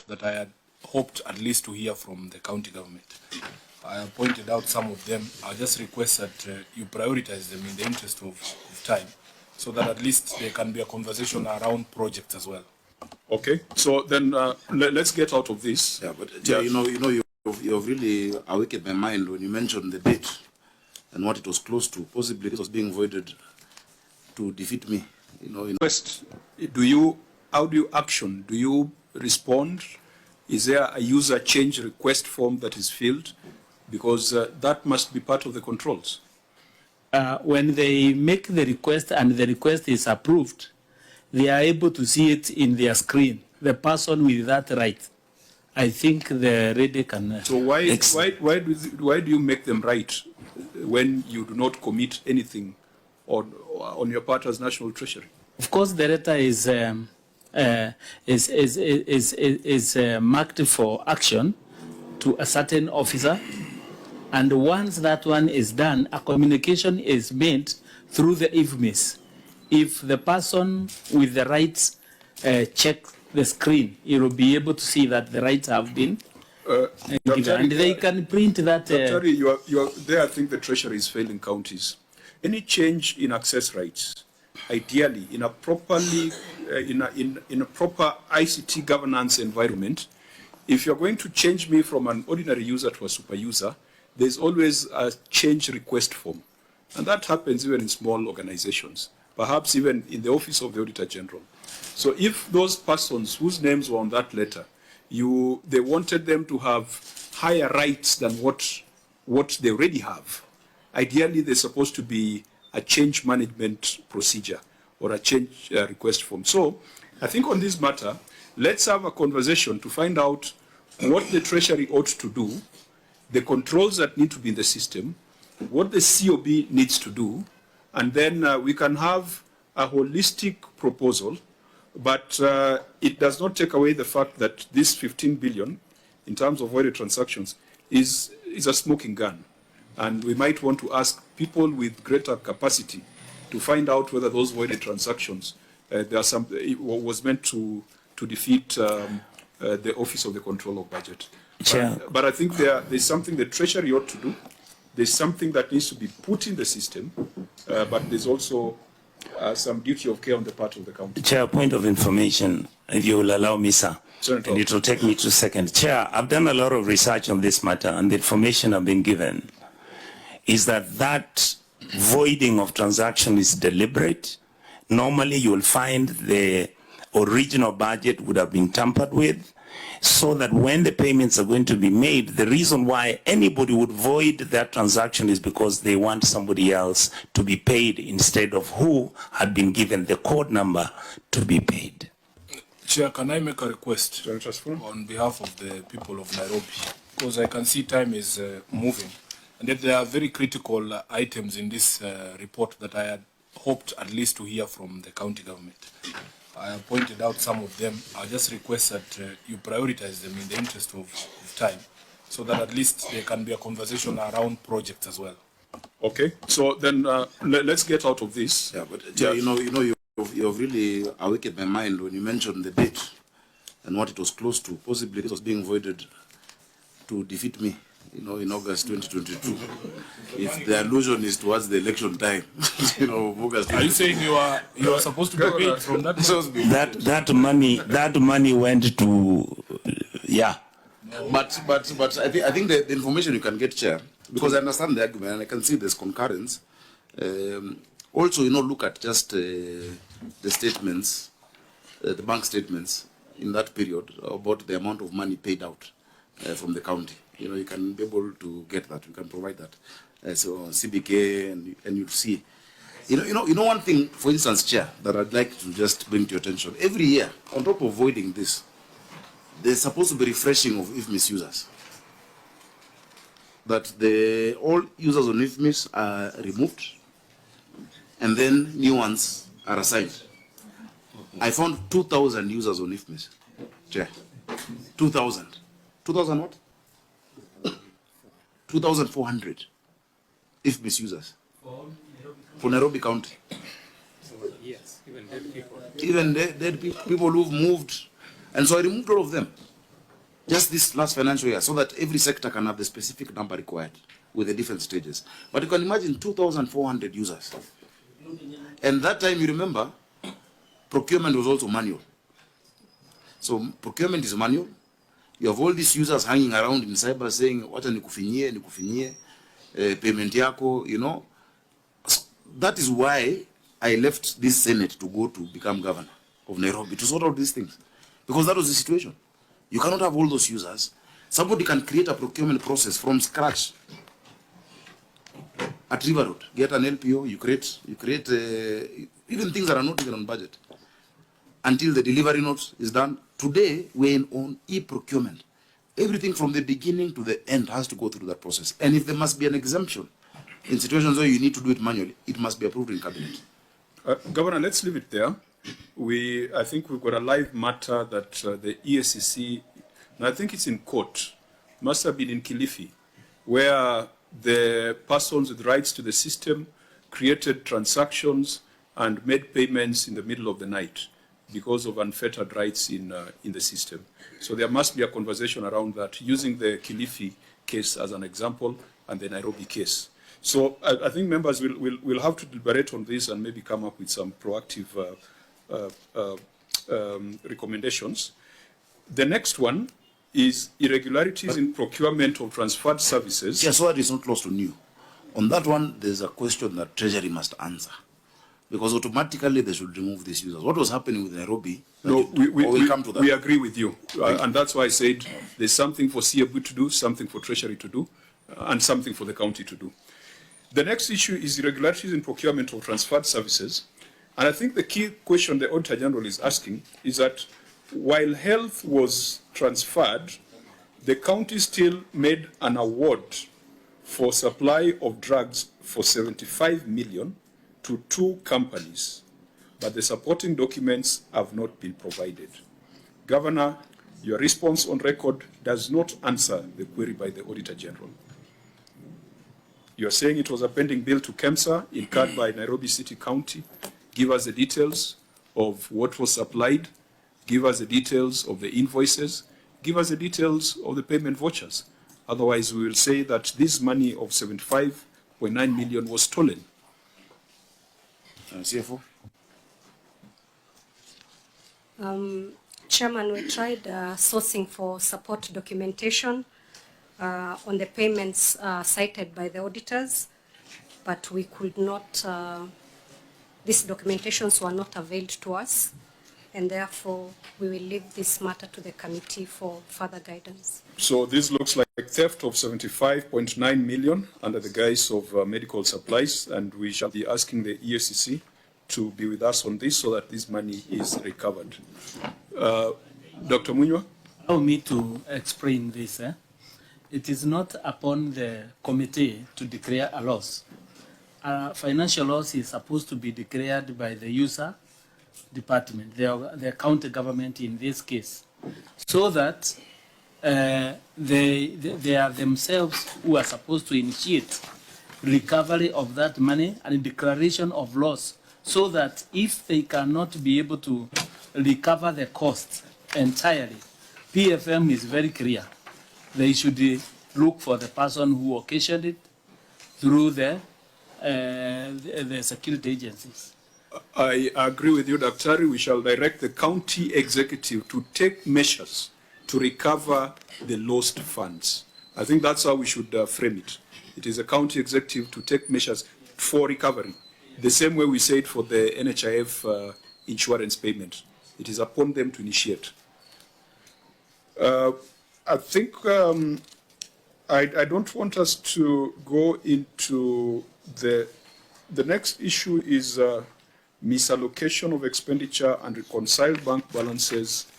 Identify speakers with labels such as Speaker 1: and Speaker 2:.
Speaker 1: that I had hoped at least to hear from the county government. I have pointed out some of them. I just request that you prioritize them in the interest of time, so that at least there can be a conversation around projects as well.
Speaker 2: Okay, so then let's get out of this.
Speaker 3: Yeah, but you've really awakened my mind when you mentioned the date and what it was close to. Possibly it was being voided to defeat me.
Speaker 2: First, how do you action? Do you respond? Is there a user change request form that is filled? Because that must be part of the controls.
Speaker 4: When they make the request and the request is approved, they are able to see it in their screen, the person with that right. I think the reader can...
Speaker 2: So why do you make them right when you do not commit anything on your part as National Treasury?
Speaker 4: Of course, the letter is marked for action to a certain officer, and once that one is done, a communication is made through the IFMIS. If the person with the rights check the screen, he will be able to see that the rights have been given, and they can print that.
Speaker 2: There, I think the Treasury is failing counties. Any change in access rights, ideally in a properly in a proper ICT governance environment, if you're going to change me from an ordinary user to a super user, there's always a change request form, and that happens even in small organizations, perhaps even in the office of the Auditor General. So if those persons whose names were on that letter, they wanted them to have higher rights than what they already have, ideally there's supposed to be a change management procedure or a change request form. So I think on this matter, let's have a conversation to find out what the Treasury ought to do, the controls that need to be in the system, what the COB needs to do, and then we can have a holistic proposal, but it does not take away the fact that this 15 billion, in terms of voided transactions, is a smoking gun. And we might want to ask people with greater capacity to find out whether those voided transactions was meant to defeat the Office of the Control of Budget. But I think there's something the Treasury ought to do. There's something that needs to be put in the system, but there's also some duty of care on the part of the county.
Speaker 5: Chair, point of information, if you will allow me, sir.
Speaker 2: Senator.
Speaker 5: And it will take me 2 seconds. Chair, I've done a lot of research on this matter, and the information I've been given is that voiding of transaction is deliberate. Normally, you will find the original budget would have been tampered with, so that when the payments are going to be made, the reason why anybody would void that transaction is because they want somebody else to be paid instead of who had been given the code number to be paid.
Speaker 1: Chair, can I make a request on behalf of the people of Nairobi? Because I can see time is moving, and that there are very critical items in this report that I had hoped at least to hear from the county government. I have pointed out some of them. I just request that you prioritize them in the interest of time, so that at least there can be a conversation around projects as well.
Speaker 2: Okay, so then let's get out of this.
Speaker 3: Yeah, but you've really awakened my mind when you mentioned the date and what it was close to. Possibly it was being voided to defeat me, in August 2022. If the allusion is towards the election time, August.
Speaker 1: Are you saying you are supposed to be paid from that?
Speaker 5: That money went to, yeah.
Speaker 3: No. But I think the information you can get, Chair, because I understand the argument and I can see there's concurrence. Also, look at just the statements, the bank statements in that period about the amount of money paid out from the county. You can be able to get that. You can provide that. So CBK and you'll see. One thing, for instance, Chair, that I'd like to just bring to your attention. Every year, on top of voiding this, there's supposed to be refreshing of IFMIS users. That all users on IFMIS are removed, and then new ones are assigned. I found 2,000 users on IFMIS. Chair, 2,000. 2,000 what? 2,400 IFMIS users for Nairobi County.
Speaker 4: Yes, even dead people.
Speaker 3: Even dead people who've moved. And so I removed all of them. just this last financial year, so that every sector can have the specific number required with the different stages. But you can imagine 2,400 users. And that time, you remember, procurement was also manual. So procurement is manual. You have all these users hanging around in cyber saying, "Wacha nikufinye, payment yako," you know. So that is why I left this Senate to go to become governor of Nairobi, to sort out these things. Because that was the situation. You cannot have all those users. Somebody can create a procurement process from scratch. At River Road, get an LPO, you create even things that are not even on budget. Until the delivery note is done. Today, we're on e-procurement. Everything from the beginning to the end has to go through that process. And if there must be an exemption, in situations where you need to do it manually, it must be approved in cabinet.
Speaker 2: Governor, let's leave it there. I think we've got a live matter that the EACC, and I think it's in court, must have been in Kilifi, where the persons with rights to the system created transactions and made payments in the middle of the night because of unfettered rights in the system. So there must be a conversation around that, using the Kilifi case as an example and the Nairobi case. So I think members will have to deliberate on this and maybe come up with some proactive recommendations. The next one is irregularities in procurement of transferred services.
Speaker 3: Yeah, so that is not close on you. On that one, there's a question that Treasury must answer. Because automatically they should remove these users. What was happening with Nairobi?
Speaker 2: No,
Speaker 3: we'll come to that.
Speaker 2: We agree with you. And that's why I said there's something for CFB to do, something for Treasury to do, and something for the county to do. The next issue is irregularities in procurement of transferred services. And I think the key question the Auditor General is asking is that while health was transferred, the county still made an award for supply of drugs for 75 million to 2 companies, but the supporting documents have not been provided. Governor, your response on record does not answer the query by the Auditor General. You are saying it was a pending bill to KEMSA incurred by Nairobi City County. Give us the details of what was supplied. Give us the details of the invoices. Give us the details of the payment vouchers. Otherwise, we will say that this money of 75.9 million was stolen.
Speaker 3: CFO?
Speaker 6: Chairman, we tried sourcing for support documentation on the payments cited by the auditors, but we could not, these documentations were not availed to us, and therefore we will leave this matter to the committee for further guidance.
Speaker 2: So this looks like theft of 75.9 million under the guise of medical supplies, and we shall be asking the EACC to be with us on this so that this money is recovered. Dr. Munywa?
Speaker 4: Allow me to explain this. It is not upon the committee to declare a loss. A financial loss is supposed to be declared by the user department, the county government in this case, so that they are themselves who are supposed to initiate recovery of that money and declaration of loss, so that if they cannot be able to recover the costs entirely, PFM is very clear. They should look for the person who occasioned it through the security agencies.
Speaker 2: I agree with you, Dr. We shall direct the county executive to take measures to recover the lost funds. I think that's how we should frame it. It is a county executive to take measures for recovery. The same way we said for the NHIF insurance payment. It is upon them to initiate. I think I don't want us to go into the next issue is misallocation of expenditure and reconciled bank balances